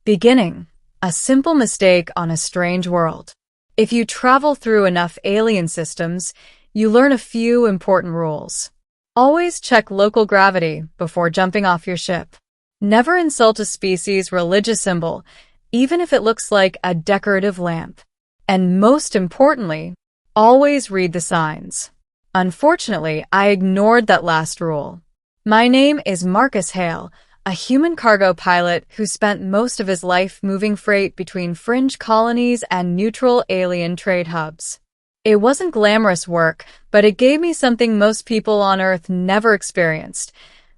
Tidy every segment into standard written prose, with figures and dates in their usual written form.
Beginning. A simple mistake on a strange world. If you travel through enough alien systems, you learn a few important rules. Always check local gravity before jumping off your ship. Never insult a species' religious symbol, even if it looks like a decorative lamp. And most importantly, always read the signs. Unfortunately, I ignored that last rule. My name is Marcus Hale, a human cargo pilot who spent most of his life moving freight between fringe colonies and neutral alien trade hubs. It wasn't glamorous work, but it gave me something most people on Earth never experienced: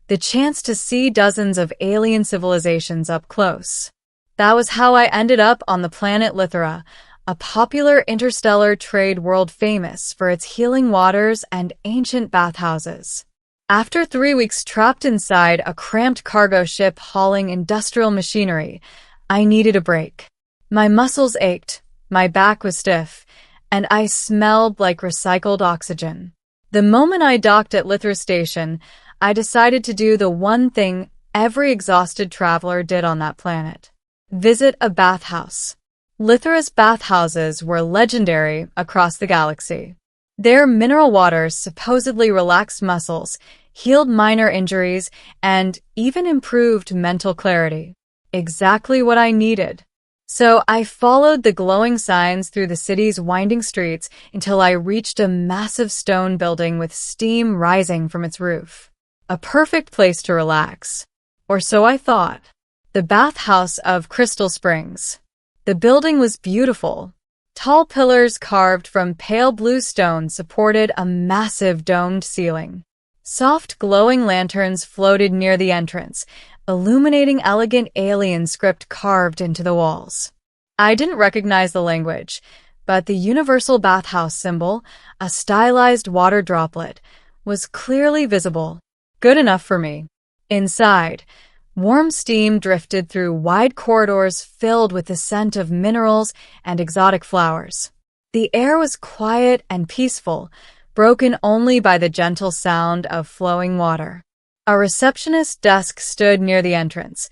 the chance to see dozens of alien civilizations up close. That was how I ended up on the planet Lithera, a popular interstellar trade world famous for its healing waters and ancient bathhouses. After 3 weeks trapped inside a cramped cargo ship hauling industrial machinery, I needed a break. My muscles ached, my back was stiff, and I smelled like recycled oxygen. The moment I docked at Lithera Station, I decided to do the one thing every exhausted traveler did on that planet: visit a bathhouse. Lithera's bathhouses were legendary across the galaxy. Their mineral waters supposedly relaxed muscles, healed minor injuries, and even improved mental clarity. Exactly what I needed. So I followed the glowing signs through the city's winding streets until I reached a massive stone building with steam rising from its roof. A perfect place to relax. Or so I thought. The Bathhouse of Crystal Springs. The building was beautiful. Tall pillars carved from pale blue stone supported a massive domed ceiling. Soft glowing lanterns floated near the entrance, illuminating elegant alien script carved into the walls. I didn't recognize the language, but the universal bathhouse symbol, a stylized water droplet, was clearly visible. Good enough for me. Inside, warm steam drifted through wide corridors filled with the scent of minerals and exotic flowers. The air was quiet and peaceful, broken only by the gentle sound of flowing water. A receptionist's desk stood near the entrance,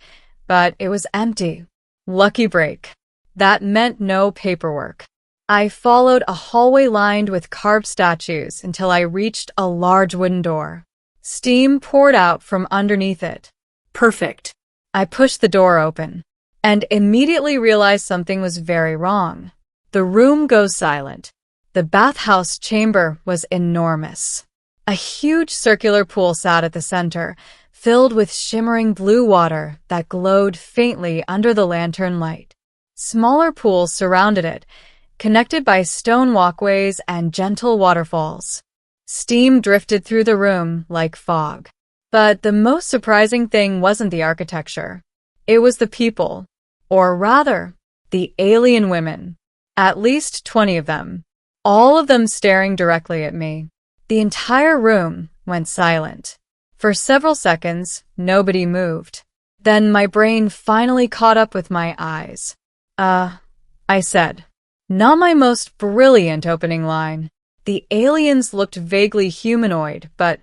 but it was empty. Lucky break. That meant no paperwork. I followed a hallway lined with carved statues until I reached a large wooden door. Steam poured out from underneath it. Perfect. I pushed the door open and immediately realized something was very wrong. The room goes silent. The bathhouse chamber was enormous. A huge circular pool sat at the center, filled with shimmering blue water that glowed faintly under the lantern light. Smaller pools surrounded it, connected by stone walkways and gentle waterfalls. Steam drifted through the room like fog. But the most surprising thing wasn't the architecture. It was the people. Or rather, the alien women. At least 20 of them. All of them staring directly at me. The entire room went silent. For several seconds, nobody moved. Then my brain finally caught up with my eyes. I said. Not my most brilliant opening line. The aliens looked vaguely humanoid, but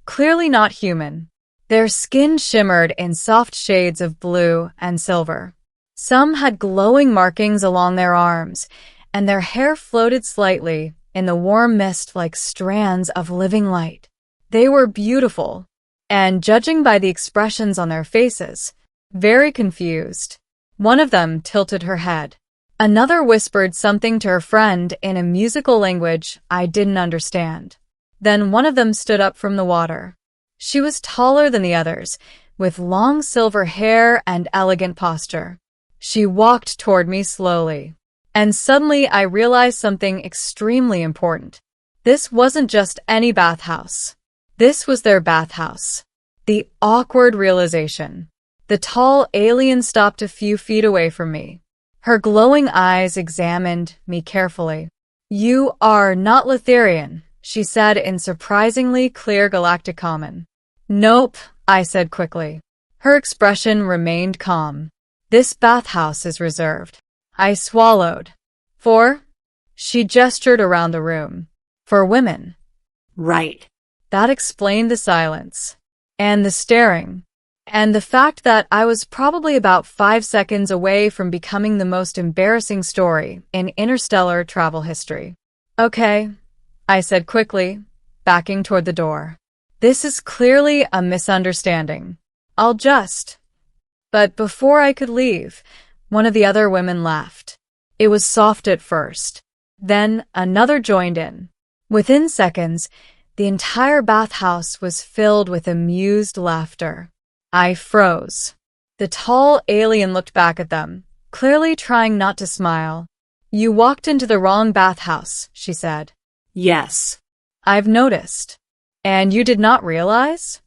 clearly not human. Their skin shimmered in soft shades of blue and silver. Some had glowing markings along their arms, and their hair floated slightly in the warm mist like strands of living light. They were beautiful, and judging by the expressions on their faces, very confused. One of them tilted her head. Another whispered something to her friend in a musical language I didn't understand. Then one of them stood up from the water. She was taller than the others, with long silver hair and elegant posture. She walked toward me slowly. And suddenly I realized something extremely important. This wasn't just any bathhouse. This was their bathhouse. The awkward realization. The tall alien stopped a few feet away from me. Her glowing eyes examined me carefully. "You are not Litherian," she said in surprisingly clear galactic common. "Nope," I said quickly. Her expression remained calm. "This bathhouse is reserved." I swallowed. "For?" She gestured around the room. "For women." Right. That explained the silence. And the staring. and the fact that I was probably about 5 seconds away from becoming the most embarrassing story in interstellar travel history. Okay, I said quickly, backing toward the door. This is clearly a misunderstanding. I'll just... But before I could leave, one of the other women laughed. It was soft at first. Then another joined in. Within seconds, the entire bathhouse was filled with amused laughter. I froze. The tall alien looked back at them, clearly trying not to smile. You walked into the wrong bathhouse, she said. Yes. I've noticed. And you did not realize?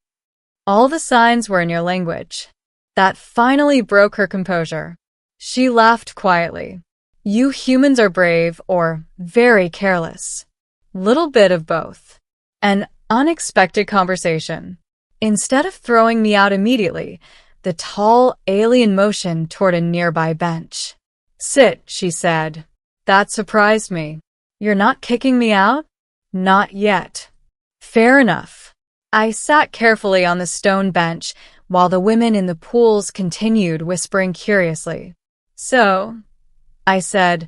All the signs were in your language. That finally broke her composure. She laughed quietly. You humans are brave or very careless. Little bit of both. An unexpected conversation. Instead of throwing me out immediately, the tall alien motioned toward a nearby bench. Sit, she said. That surprised me. You're not kicking me out? Not yet. Fair enough. I sat carefully on the stone bench while the women in the pools continued whispering curiously. So, I said,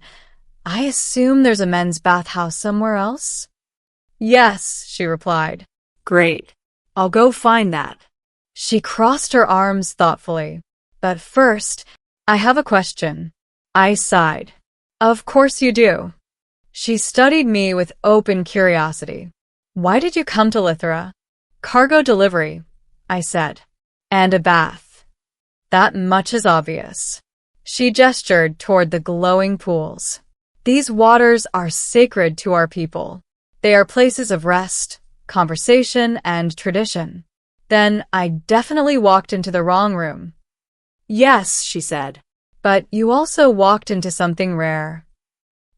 I assume there's a men's bathhouse somewhere else? Yes, she replied. Great. I'll go find that. She crossed her arms thoughtfully. But first, I have a question. I sighed. Of course you do. She studied me with open curiosity. Why did you come to Lithra? Cargo delivery, I said. And a bath. That much is obvious. She gestured toward the glowing pools. These waters are sacred to our people. They are places of rest, conversation, and tradition. Then I definitely walked into the wrong room. Yes, she said. But you also walked into something rare.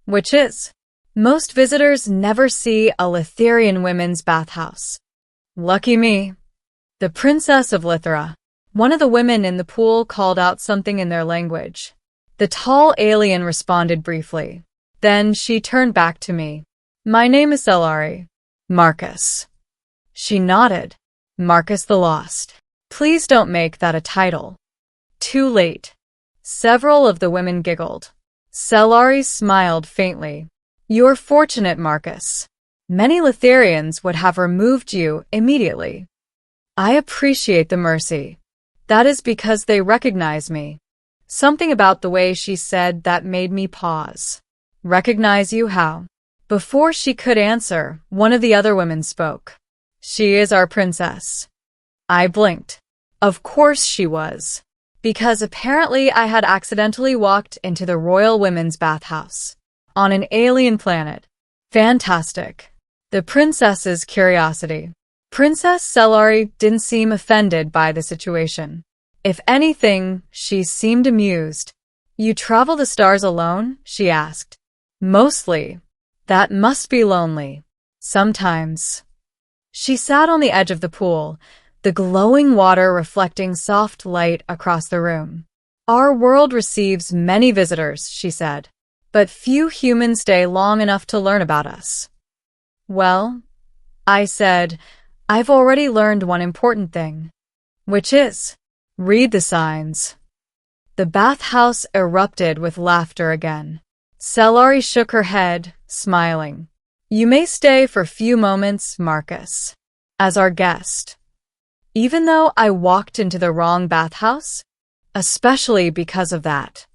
Which is? Most visitors never see a Litherian women's bathhouse. Lucky me. The Princess of Lithra. One of the women in the pool called out something in their language. The tall alien responded briefly. Then she turned back to me. My name is Cellari. Marcus. She nodded. Marcus the Lost. Please don't make that a title. Too late. Several of the women giggled. Cellari smiled faintly. You're fortunate, Marcus. Many Litherians would have removed you immediately. I appreciate the mercy. That is because they recognize me. Something about the way she said that made me pause. Recognize you how? Before she could answer, one of the other women spoke. She is our princess. I blinked. Of course she was. Because apparently I had accidentally walked into the royal women's bathhouse. On an alien planet. Fantastic. The princess's curiosity. Princess Cellari didn't seem offended by the situation. If anything, she seemed amused. You travel the stars alone? She asked. Mostly. That must be lonely. Sometimes. She sat on the edge of the pool, the glowing water reflecting soft light across the room. Our world receives many visitors, she said, but few humans stay long enough to learn about us. Well, I said, I've already learned one important thing. Which is, read the signs. The bathhouse erupted with laughter again. Cellari shook her head, smiling. You may stay for a few moments, Marcus, as our guest. Even though I walked into the wrong bathhouse, especially because of that.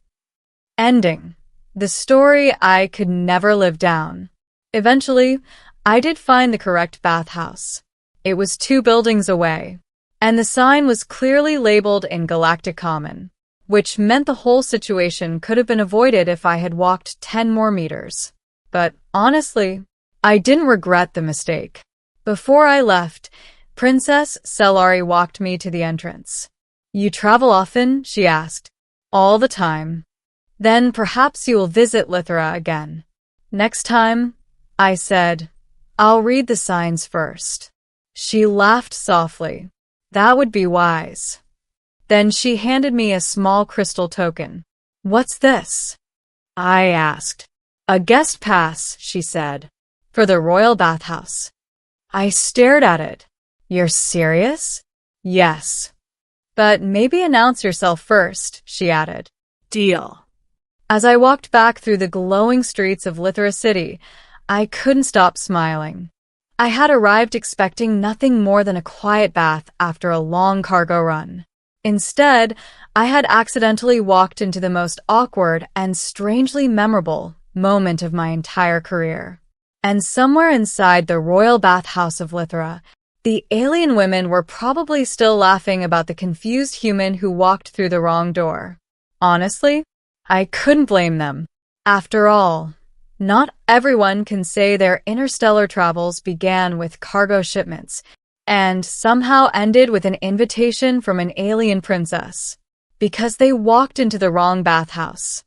Ending. The story I could never live down. Eventually, I did find the correct bathhouse. It was 2 buildings away, and the sign was clearly labeled in Galactic Common, which meant the whole situation could have been avoided if I had walked 10 more meters. But honestly, I didn't regret the mistake. Before I left, Princess Cellari walked me to the entrance. You travel often? She asked. All the time. Then perhaps you will visit Lithra again. Next time, I said, I'll read the signs first. She laughed softly. That would be wise. Then she handed me a small crystal token. What's this? I asked. A guest pass, she said, for the royal bathhouse. I stared at it. You're serious? Yes. But maybe announce yourself first, she added. Deal. As I walked back through the glowing streets of Lithra City, I couldn't stop smiling. I had arrived expecting nothing more than a quiet bath after a long cargo run. Instead, I had accidentally walked into the most awkward and strangely memorable moment of my entire career. And somewhere inside the royal bathhouse of Lithra, the alien women were probably still laughing about the confused human who walked through the wrong door. Honestly, I couldn't blame them. After all, not everyone can say their interstellar travels began with cargo shipments and somehow ended with an invitation from an alien princess because they walked into the wrong bathhouse.